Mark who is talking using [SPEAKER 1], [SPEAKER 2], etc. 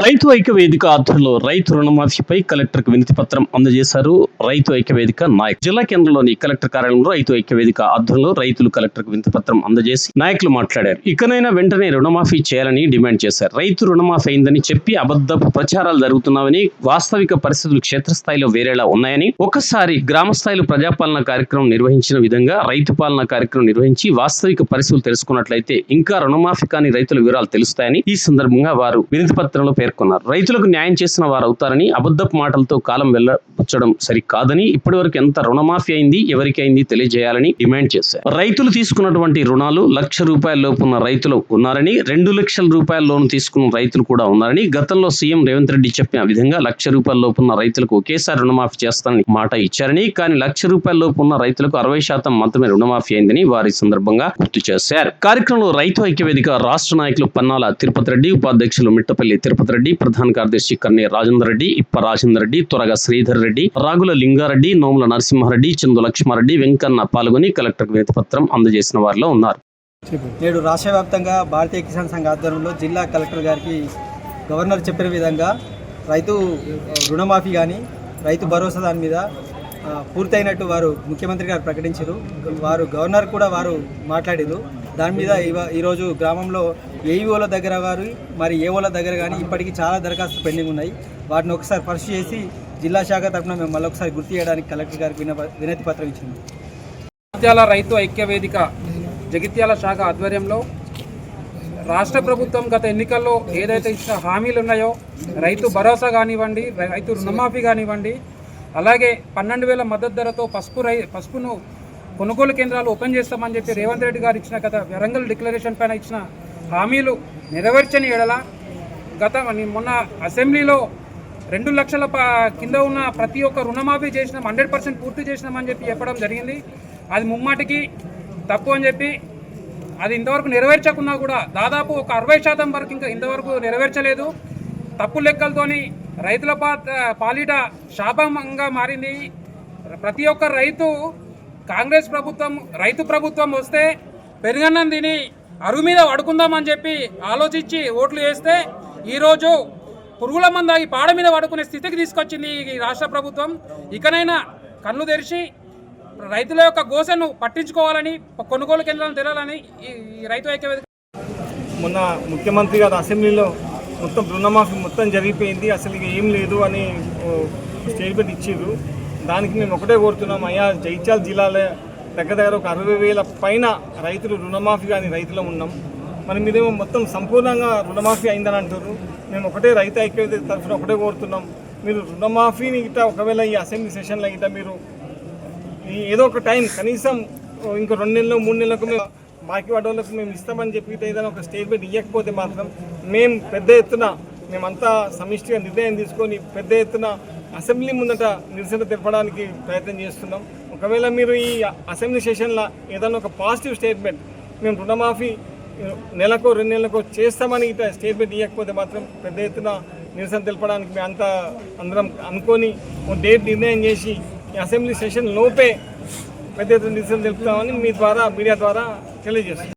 [SPEAKER 1] రైతు ఐక్య వేదిక ఆధ్వర్యంలో రైతు రుణమాఫీపై కలెక్టర్కు వినతి పత్రం అందజేశారు. రైతు ఐక్య వేదిక నాయకులు జిల్లా కేంద్రంలోని కలెక్టర్ కార్యాలయంలో రైతు ఐక్య వేదిక ఆధ్వర్యంలో రైతులు కలెక్టర్కు వినతి పత్రం అందజేసి నాయకులు మాట్లాడారు. ఇకనైనా వెంటనే రుణమాఫీ చేయాలని డిమాండ్ చేశారు. రైతు రుణమాఫీ అయిందని చెప్పి అబద్ధపు ప్రచారాలు జరుగుతున్నాయని, వాస్తవిక పరిస్థితులు క్షేత్రస్థాయిలో వేరేలా ఉన్నాయని, ఒకసారి గ్రామ స్థాయిలో ప్రజాపాలన కార్యక్రమం నిర్వహించిన విధంగా రైతు పాలన కార్యక్రమం నిర్వహించి వాస్తవిక పరిస్థితులు తెలుసుకున్నట్లయితే ఇంకా రుణమాఫీ కాని రైతుల వివరాలు తెలుస్తాయని ఈ సందర్భంగా వారు వినతి పత్రంలో పేర్కొన్నారు. రైతులకు న్యాయం చేసిన వారు అవుతారని, అబద్ధపు మాటలతో కాలం వెళ్లబుచ్చడం సరికాదని, ఇప్పటివరకు ఎంత రుణమాఫీ అయింది, ఎవరికి అయింది తెలియజేయాలని డిమాండ్ చేశారు. రైతులు తీసుకున్నటువంటి రుణాలు ₹1,00,000 లోపు ఉన్న రైతులు ఉన్నారని, 2,00,000 రూపాయల లోను తీసుకున్న రైతులు కూడా ఉన్నారని, గతంలో సీఎం రేవంత్ రెడ్డి చెప్పిన విధంగా ₹1,00,000 లోపు ఉన్న రైతులకు ఒకేసారి రుణమాఫీ చేస్తానని మాట ఇచ్చారని, కానీ ₹1,00,000 లోపు ఉన్న రైతులకు 60% మాత్రమే రుణమాఫీ అయిందని వారి సందర్భంగా గుర్తు చేశారు. కార్యక్రమంలో రైతు ఐక్యవేదిక రాష్ట్ర నాయకులు పన్నాల తిరుపతి రెడ్డి, ఉపాధ్యక్షులు మిట్టపల్లి తిరుపతి రెడ్డి, ప్రధాన కార్యదర్శి కన్నే రాజేందర్ రెడ్డి, ఇప్ప రాజేందర్ రెడ్డి, త్వరగా శ్రీధర్ రెడ్డి, రాగుల లింగారెడ్డి, నోముల నరసింహారెడ్డి, చందు లక్ష్మారెడ్డి, వెంకన్న పాల్గొని కలెక్టర్ వినతి పత్రం అందజేసిన వారిలో ఉన్నారు.
[SPEAKER 2] నేడు రాష్ట్ర వ్యాప్తంగా భారతీయ కిసాన్ సంఘ ఆధ్వర్యంలో జిల్లా కలెక్టర్ గారికి గవర్నర్ చెప్పిన విధంగా రైతు రుణమాఫీ కానీ రైతు భరోసా దాని మీద పూర్తయినట్టు వారు ముఖ్యమంత్రి గారు ప్రకటించారు. వారు గవర్నర్ కూడా వారు మాట్లాడారు. దాని మీద ఈరోజు గ్రామంలో ఏఈఓల దగ్గర వారు మరి ఏఓల దగ్గర కానీ ఇప్పటికీ చాలా దరఖాస్తులు పెండింగ్ ఉన్నాయి. వాటిని ఒకసారి పరిశీలి చేసి జిల్లా శాఖ తరఫున మేము మళ్ళొకసారి గుర్తు చేయడానికి కలెక్టర్ గారికి వినతి పత్రం ఇచ్చింది.
[SPEAKER 3] జగిత్యాల రైతు ఐక్య వేదిక జగిత్యాల శాఖ ఆధ్వర్యంలో రాష్ట్ర ప్రభుత్వం గత ఎన్నికల్లో ఏదైతే ఇచ్చిన హామీలు ఉన్నాయో, రైతు భరోసా కానివ్వండి, రైతు రుణమాఫీ కానివ్వండి, అలాగే 12,000 మద్దతు ధరతో పసుపును కొనుగోలు కేంద్రాలు ఓపెన్ చేస్తామని చెప్పి రేవంత్ రెడ్డి గారు ఇచ్చిన గత వరంగల్ డిక్లరేషన్ పైన ఇచ్చిన హామీలు నెరవేర్చని ఎడల మొన్న అసెంబ్లీలో 2 లక్షల కింద ఉన్న ప్రతి ఒక్క రుణమాఫీ చేసినాం, 100% పూర్తి చేసినామని చెప్పి చెప్పడం జరిగింది. అది ముమ్మాటికి తప్పు అని చెప్పి అది ఇంతవరకు నెరవేర్చకున్నా కూడా దాదాపు ఒక 60% వరకు ఇంకా ఇంతవరకు నెరవేర్చలేదు. తప్పు లెక్కలతోని రైతుల పాలిట శాపంగా మారింది. ప్రతి ఒక్క రైతు కాంగ్రెస్ ప్రభుత్వం రైతు ప్రభుత్వం వస్తే పెరుగన్నం తిని అరుగు మీద పడుకుందామని చెప్పి ఆలోచించి ఓట్లు వేస్తే ఈరోజు పురుగుల మందాగి పాడ మీద పడుకునే స్థితికి తీసుకొచ్చింది ఈ రాష్ట్ర ప్రభుత్వం. ఇకనైనా కళ్ళు తెరిచి రైతుల యొక్క గోసెను పట్టించుకోవాలని, కొనుగోలు కేంద్రాలను తెరాలని ఈ రైతు ఐక్య వేదిక.
[SPEAKER 4] మొన్న ముఖ్యమంత్రి గారు అసెంబ్లీలో మొత్తం రుణమాఫీ మొత్తం జరిగిపోయింది, అసలు ఇక ఏం లేదు అని స్టేట్మెంట్ ఇచ్చారు. దానికి మేము ఒకటే కోరుతున్నాం, అయ్యా జగిత్యాల జిల్లాలో దగ్గర ఒక 60,000 పైన రైతులు రుణమాఫీ కానీ రైతులు ఉన్నాం. మరి మీరేమో మొత్తం సంపూర్ణంగా రుణమాఫీ అయిందని అంటారు. మేము ఒకటే రైతు ఐక్యవేదిక తరఫున ఒకటే కోరుతున్నాం, మీరు రుణమాఫీని గిట్ట ఒకవేళ ఈ అసెంబ్లీ సెషన్లో గిట్ట మీరు ఏదో ఒక టైం కనీసం ఇంకో 2 నెలలు 3 నెలలకు మేము బాకీ పడ్డోళ్ళకు మేము ఇస్తామని చెప్పి ఏదైనా ఒక స్టేట్మెంట్ ఇవ్వకపోతే మాత్రం మేము పెద్ద ఎత్తున మేమంతా సమిష్టిగా నిర్ణయం తీసుకొని పెద్ద ఎత్తున అసెంబ్లీ ముందట నిరసన తెలపడానికి ప్రయత్నం చేస్తున్నాం. ఒకవేళ మీరు ఈ అసెంబ్లీ సెషన్లో ఏదైనా ఒక పాజిటివ్ స్టేట్మెంట్ మేము రుణమాఫీ నెలకో 2 నెలలకో చేస్తామని ఇట్లా స్టేట్మెంట్ ఇవ్వకపోతే మాత్రం పెద్ద ఎత్తున నిరసన తెలపడానికి మేము అందరం అనుకొని డేట్ నిర్ణయం చేసి ఈ అసెంబ్లీ సెషన్ లోపే పెద్ద ఎత్తున నిరసన తెలుపుతామని మీ ద్వారా మీడియా ద్వారా తెలియజేస్తాం.